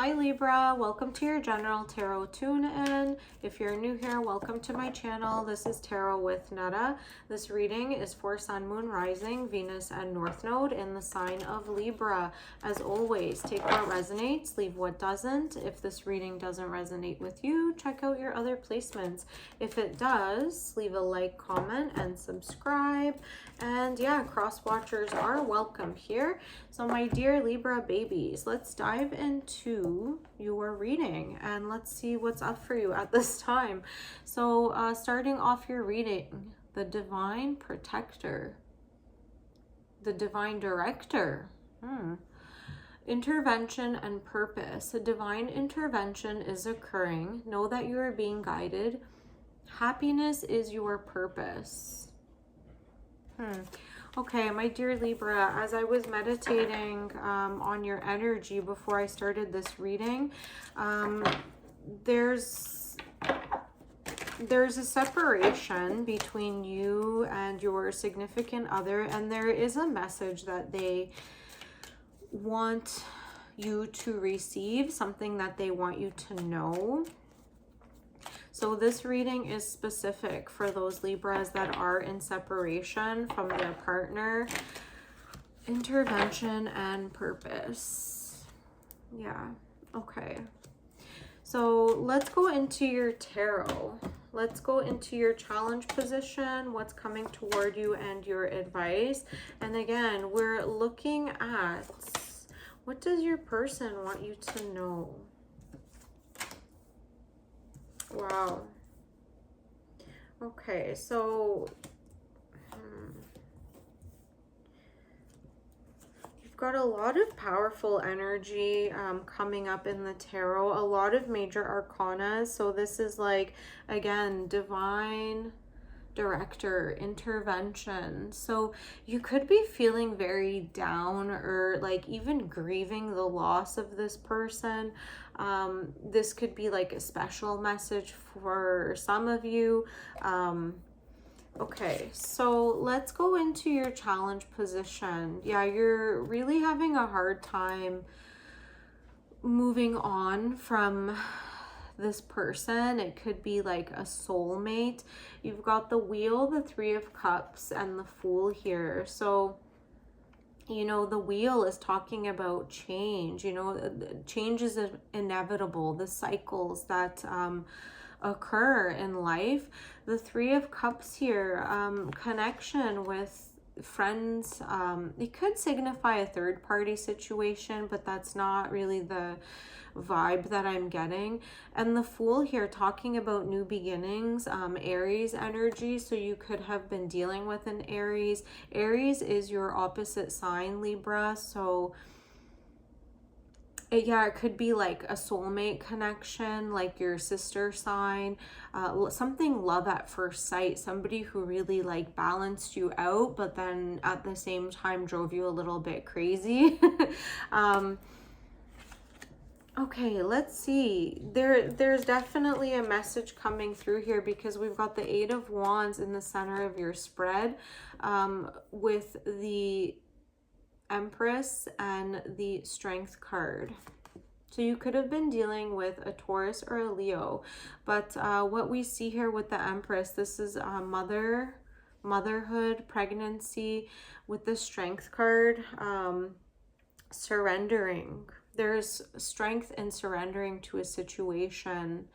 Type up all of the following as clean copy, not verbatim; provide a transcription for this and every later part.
Hi Libra, welcome to your general tarot tune-in. If you're new here, welcome to my channel. This is Tarot with Netta. This reading is for Sun, Moon, Rising, Venus, and North Node in the sign of Libra. As always, take what resonates, leave what doesn't. If this reading doesn't resonate with you, check out your other placements. If it does, leave a like, comment, and subscribe. And yeah, cross watchers are welcome here. So my dear Libra babies, let's dive into your reading and let's see what's up for you at this time. So starting off your reading, the Divine Protector, the Divine Director, intervention and purpose. A divine intervention is occurring. Know that you are being guided. Happiness is your purpose. Okay, my dear Libra, as I was meditating on your energy before I started this reading, there's a separation between you and your significant other, and there is a message that they want you to receive, something that they want you to know. So this reading is specific for those Libras that are in separation from their partner. Intervention and purpose. Yeah, okay. So let's go into your tarot. Let's go into your challenge position, what's coming toward you, and your advice. And again, we're looking at what does your person want you to know? Wow. Okay, so you've got a lot of powerful energy coming up in the tarot, a lot of major arcana. So this is like, again, divine director, intervention. So you could be feeling very down or like even grieving the loss of this person. This could be like a special message for some of you. Okay, so let's go into your challenge position. Yeah, you're really having a hard time moving on from this person. It could be like a soulmate. You've got the Wheel, the Three of Cups, and the Fool here. So you know, the Wheel is talking about change. You know, change is inevitable, the cycles that occur in life. The Three of Cups here, connection with friends. It could signify a third party situation, but that's not really the vibe that I'm getting. And the Fool here talking about new beginnings, Aries energy. So you could have been dealing with an Aries. Aries is your opposite sign, Libra. So yeah, it could be like a soulmate connection, like your sister sign, something love at first sight, somebody who really like balanced you out, but then at the same time drove you a little bit crazy. Okay, let's see. There's definitely a message coming through here because we've got the Eight of Wands in the center of your spread, with the Empress and the Strength card. So you could have been dealing with a Taurus or a Leo, but what we see here with the Empress, this is motherhood, pregnancy. With the Strength card, surrendering. There's strength in surrendering to a situation.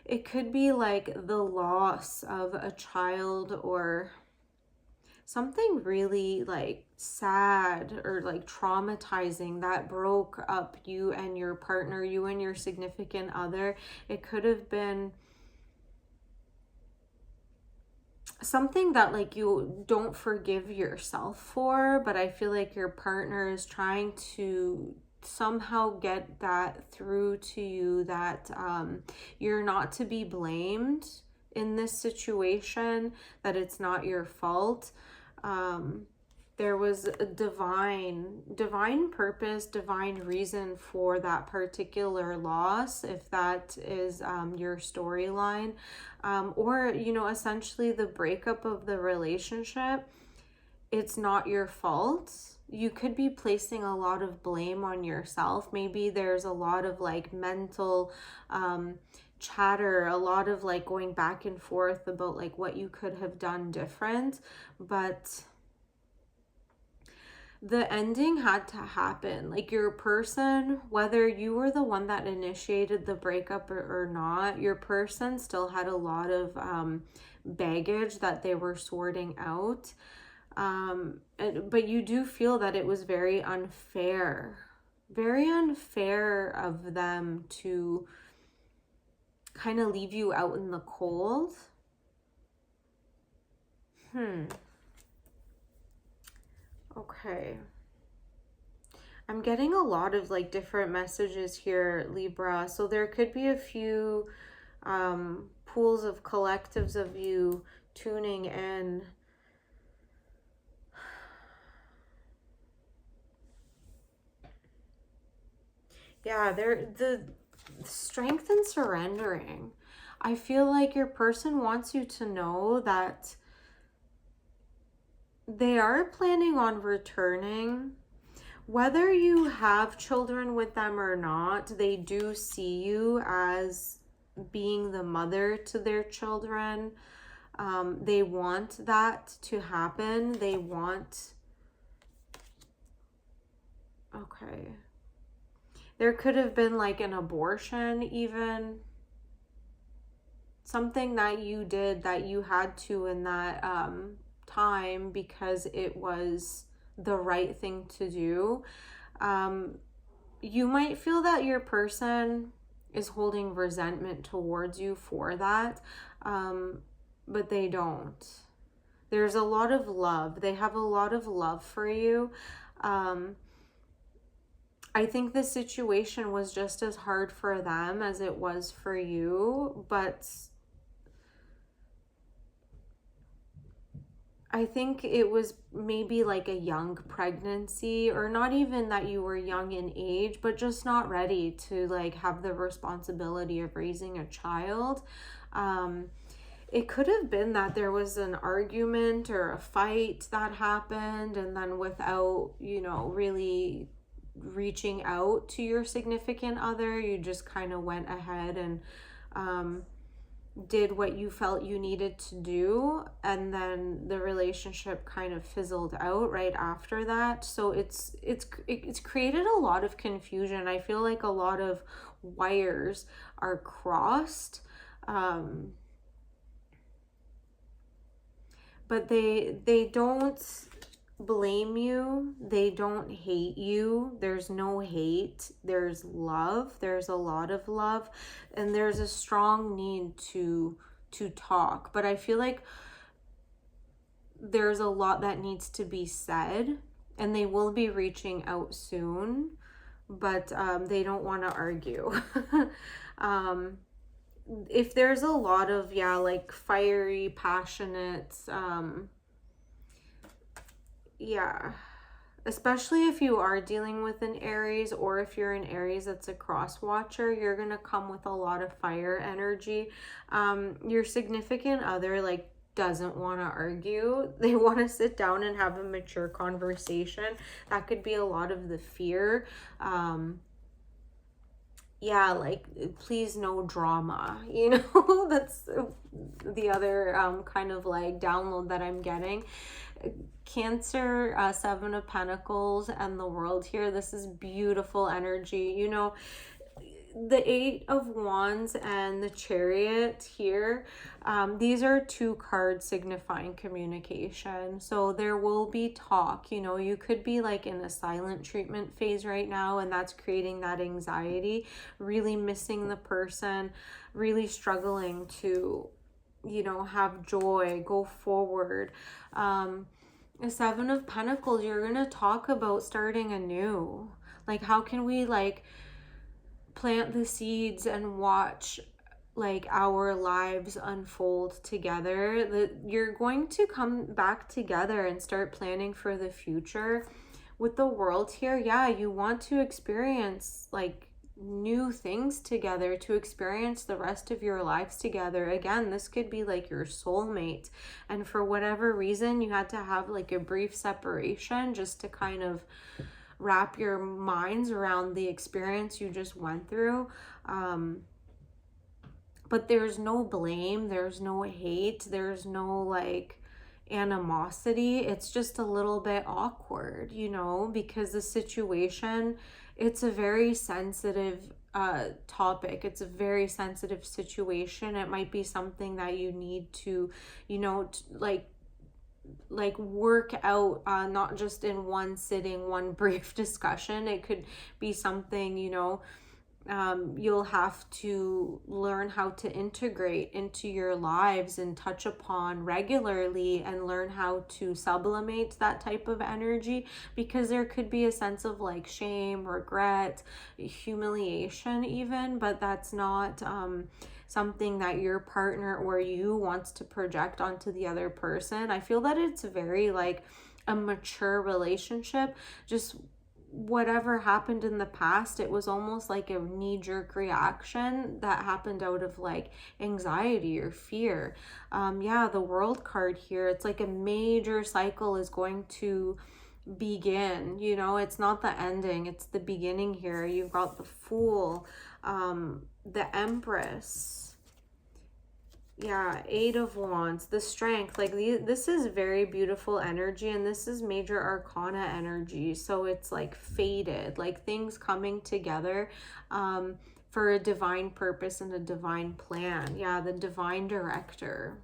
It could be like the loss of a child or something really like sad or like traumatizing that broke up you and your partner, you and your significant other. It could have been something that like you don't forgive yourself for, but I feel like your partner is trying to somehow get that through to you, that you're not to be blamed in this situation, that it's not your fault. There was a divine purpose, divine reason for that particular loss, if that is your storyline, or, you know, essentially the breakup of the relationship. It's not your fault. you could be placing a lot of blame on yourself. Maybe there's a lot of like mental chatter, a lot of like going back and forth about like what you could have done different, but the ending had to happen. Like your person, whether you were the one that initiated the breakup or not, your person still had a lot of baggage that they were sorting out. But you do feel that it was very unfair of them to kind of leave you out in the cold. Okay. I'm getting a lot of like different messages here, Libra. So there could be a few pools of collectives of you tuning in. Yeah, the strength and surrendering. I feel like your person wants you to know that they are planning on returning. Whether you have children with them or not, they do see you as being the mother to their children. They want that to happen. They want... Okay. There could have been like an abortion even. Something that you did that you had to in that time because it was the right thing to do. You might feel that your person is holding resentment towards you for that, but they don't. There's a lot of love. They have a lot of love for you. I think the situation was just as hard for them as it was for you, but I think it was maybe like a young pregnancy, or not even that you were young in age, but just not ready to like have the responsibility of raising a child. It could have been that there was an argument or a fight that happened, and then without, really reaching out to your significant other, you just kind of went ahead and did what you felt you needed to do, and then the relationship kind of fizzled out right after that. So it's created a lot of confusion. I feel like a lot of wires are crossed, but they don't blame you. They don't hate you. There's no hate. There's love. There's a lot of love, and there's a strong need to talk. But I feel like there's a lot that needs to be said, and they will be reaching out soon, but they don't want to argue. If there's a lot of like fiery, passionate especially if you are dealing with an Aries, or if you're an Aries that's a cross watcher, you're gonna come with a lot of fire energy. Your significant other like doesn't want to argue. They want to sit down and have a mature conversation. That could be a lot of the fear. Like, please no drama, that's the other kind of like download that I'm getting. Cancer, Seven of Pentacles, and the World here. This is beautiful energy. The Eight of Wands and the Chariot here, these are two cards signifying communication. So there will be talk. You could be like in a silent treatment phase right now, and that's creating that anxiety, really missing the person, really struggling to, have joy, go forward. The Seven of Pentacles, you're going to talk about starting anew. Like, how can we like plant the seeds and watch like our lives unfold together? That you're going to come back together and start planning for the future. With the World here, you want to experience like new things together, to experience the rest of your lives together. Again, this could be like your soulmate, and for whatever reason you had to have like a brief separation just to kind of wrap your minds around the experience you just went through. But there's no blame, there's no hate, there's no like animosity. It's just a little bit awkward, you know, because the situation, it's a very sensitive topic. It's a very sensitive situation. It might be something that you need to, you know, work out, not just in one sitting, one brief discussion. It could be something, you know, you'll have to learn how to integrate into your lives and touch upon regularly, and learn how to sublimate that type of energy, because there could be a sense of like shame, regret, humiliation even, but that's not something that your partner or you wants to project onto the other person. I feel that it's very like a mature relationship. Just whatever happened in the past, it was almost like a knee-jerk reaction that happened out of like anxiety or fear. Yeah, the World card here, it's like a major cycle is going to begin, you know. It's not the ending, it's the beginning here. You've got the Fool, the Empress, yeah, Eight of Wands, the Strength. Like this is very beautiful energy, and this is major arcana energy. So it's like fated, like things coming together for a divine purpose and a divine plan. Yeah, the Divine Director.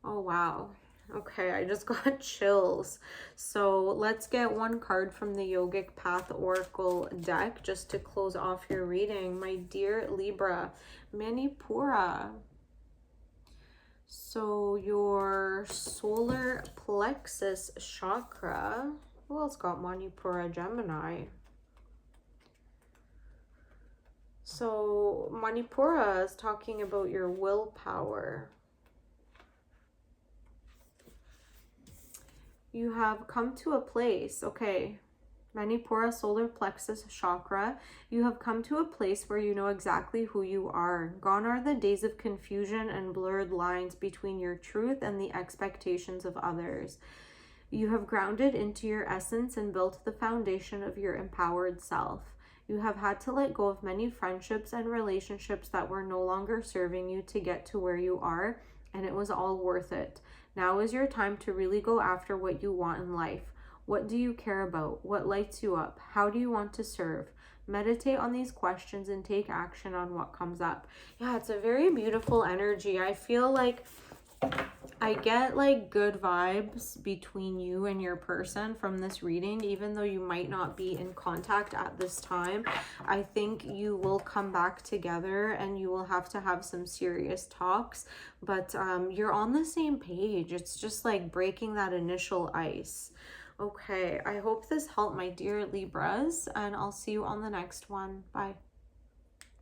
Oh, wow. Okay, I just got chills. So let's get one card from the Yogic Path Oracle deck just to close off your reading. My dear Libra, Manipura. So your solar plexus chakra. Who else got Manipura? Gemini. So Manipura is talking about your willpower. You have come to a place, okay, Manipura, solar plexus chakra, you have come to a place where you know exactly who you are. Gone are the days of confusion and blurred lines between your truth and the expectations of others. You have grounded into your essence and built the foundation of your empowered self. You have had to let go of many friendships and relationships that were no longer serving you to get to where you are, and it was all worth it. Now is your time to really go after what you want in life. What do you care about? What lights you up? How do you want to serve? Meditate on these questions and take action on what comes up. Yeah, it's a very beautiful energy. I feel like I get like good vibes between you and your person from this reading, even though you might not be in contact at this time. I think you will come back together and you will have to have some serious talks, but you're on the same page. It's just like breaking that initial ice. Okay, I hope this helped, my dear Libras, and I'll see you on the next one. Bye.